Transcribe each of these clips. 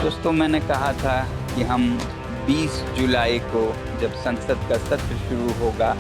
दोस्तों, मैंने कहा था कि हम 20 जुलाई को जब संसद का सत्र शुरू होगा,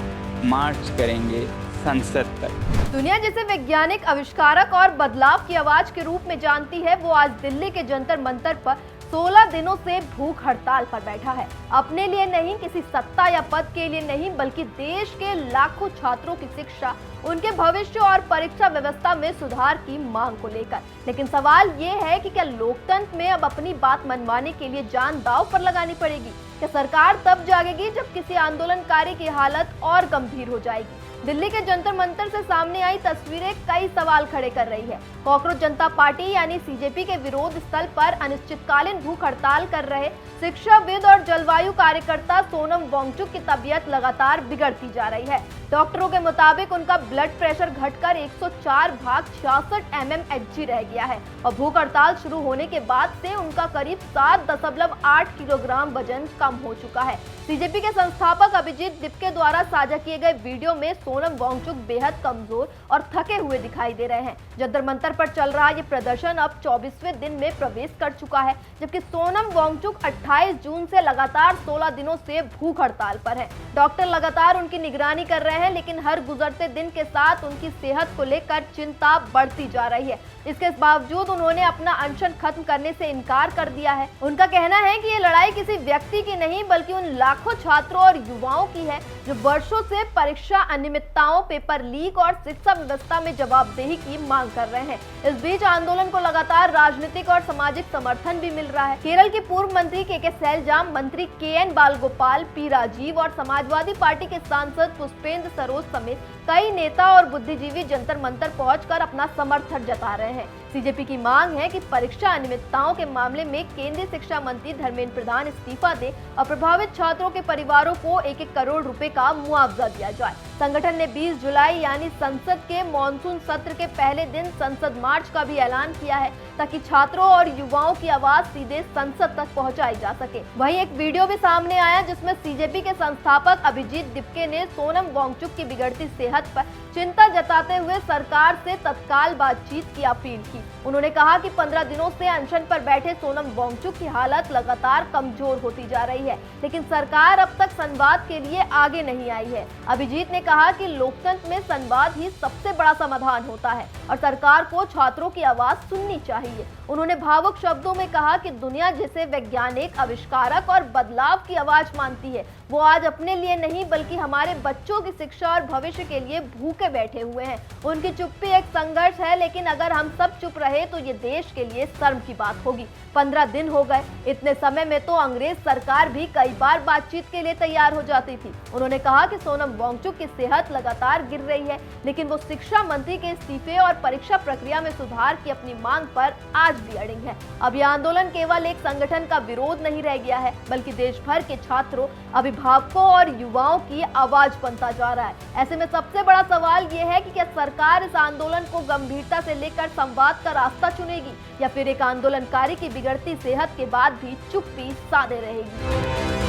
मार्च करेंगे संसद तक। दुनिया जिसे वैज्ञानिक आविष्कारक और बदलाव की आवाज के रूप में जानती है, वो आज दिल्ली के जंतर मंतर पर 16 दिनों से भूख हड़ताल पर बैठा है। अपने लिए नहीं, किसी सत्ता या पद के लिए नहीं, बल्कि देश के लाखों छात्रों की शिक्षा, उनके भविष्य और परीक्षा व्यवस्था में सुधार की मांग को लेकर। लेकिन सवाल ये है कि क्या लोकतंत्र में अब अपनी बात मनवाने के लिए जान दांव पर लगानी पड़ेगी? क्या सरकार तब जागेगी जब किसी आंदोलनकारी की हालत और गंभीर हो जाएगी? दिल्ली के जंतर मंतर से सामने आई तस्वीरें कई सवाल खड़े कर रही है। कॉकरोच जनता पार्टी यानी सीजेपी के विरोध स्थल पर अनिश्चितकालीन भूख हड़ताल कर रहे शिक्षाविद और जलवायु कार्यकर्ता सोनम वांगचुक की तबीयत लगातार बिगड़ती जा रही है। डॉक्टरों के मुताबिक उनका ब्लड प्रेशर घटकर 104/66 mmHg रह गया है और भूख हड़ताल शुरू होने के बाद से उनका करीब 7.8 किलोग्राम वजन कम हो चुका है। सीजेपी के संस्थापक अभिजीत दिपके द्वारा साझा किए गए वीडियो में सोनम वांगचुक बेहद कमजोर और थके हुए दिखाई दे रहे हैं। जंतर मंतर पर चल रहा ये प्रदर्शन अब 24वें दिन में प्रवेश कर चुका है, जबकि सोनम वांगचुक 28 जून से लगातार 16 दिनों से भूख हड़ताल पर है। डॉक्टर लगातार उनकी निगरानी कर रहे हैं, लेकिन हर गुजरते दिन के साथ उनकी सेहत को लेकर चिंता बढ़ती जा रही है। इसके बावजूद उन्होंने अपना अनशन खत्म करने से इनकार कर दिया है। उनका कहना है कि ये लड़ाई किसी व्यक्ति की नहीं, बल्कि उन लाखों छात्रों और युवाओं की है जो वर्षों से परीक्षा अनियमितताओं, पेपर लीक और शिक्षा व्यवस्था में जवाबदेही की मांग कर रहे हैं। इस बीच आंदोलन को लगातार राजनीतिक और सामाजिक समर्थन भी मिल रहा है। केरल की पूर्व मंत्री के सैलजा, मंत्री KN बालगोपाल, P राजीव और समाजवादी पार्टी के सांसद पुष्पेंद्र सरोज समेत कई नेता और बुद्धिजीवी जंतर मंतर पहुंचकर अपना समर्थन जता रहे हैं। सीजेपी की मांग है कि परीक्षा अनियमितताओं के मामले में केंद्रीय शिक्षा मंत्री धर्मेंद्र प्रधान इस्तीफा दे और प्रभावित छात्रों के परिवारों को 1-1 करोड़ रुपए का मुआवजा दिया जाए। संगठन ने 20 जुलाई यानी संसद के मॉनसून सत्र के पहले दिन संसद मार्च का भी ऐलान किया है, ताकि छात्रों और युवाओं की आवाज सीधे संसद तक पहुंचाई जा सके। वहीं एक वीडियो भी सामने आया जिसमें सीजेपी के संस्थापक अभिजीत दिपके ने सोनम वांगचुक की बिगड़ती सेहत पर चिंता जताते हुए सरकार से तत्काल बातचीत की अपील की। उन्होंने कहा कि 15 दिनों से अनशन पर बैठे सोनम वांगचुक की हालत लगातार कमजोर होती जा रही है, लेकिन सरकार अब तक संवाद के लिए आगे नहीं आई है। अभिजीत ने कहा कि लोकतंत्र में संवाद ही सबसे बड़ा समाधान होता है और सरकार को छात्रों की आवाज सुननी चाहिए। उन्होंने भावुक शब्दों में कहा कि दुनिया जिसे वैज्ञानिक, आविष्कारक और बदलाव की आवाज मानती है, वो आज अपने लिए नहीं, बल्कि हमारे बच्चों की शिक्षा और भविष्य के लिए भूखे बैठे हुए हैं। उनकी चुप्पी एक संघर्ष है, लेकिन अगर हम सब चुप रहे तो ये देश के लिए शर्म की बात होगी। 15 दिन हो गए, इतने समय में तो अंग्रेज सरकार भी कई बार बातचीत के लिए तैयार हो जाती थी। उन्होंने कहा कि सोनम वांगचुक की सेहत लगातार गिर रही है, लेकिन वो शिक्षा मंत्री के इस्तीफे और परीक्षा प्रक्रिया में सुधार की अपनी मांग पर आज भी अड़िग है। अब यह आंदोलन केवल एक संगठन का विरोध नहीं रह गया है, बल्कि देश भर के छात्रों, अभिभावकों और युवाओं की आवाज बनता जा रहा है। ऐसे में सबसे बड़ा सवाल ये है कि क्या सरकार इस आंदोलन को गंभीरता से लेकर संवाद का रास्ता चुनेगी, या फिर एक आंदोलनकारी की बिगड़ती सेहत के बाद भी चुप्पी साधे रहेगी।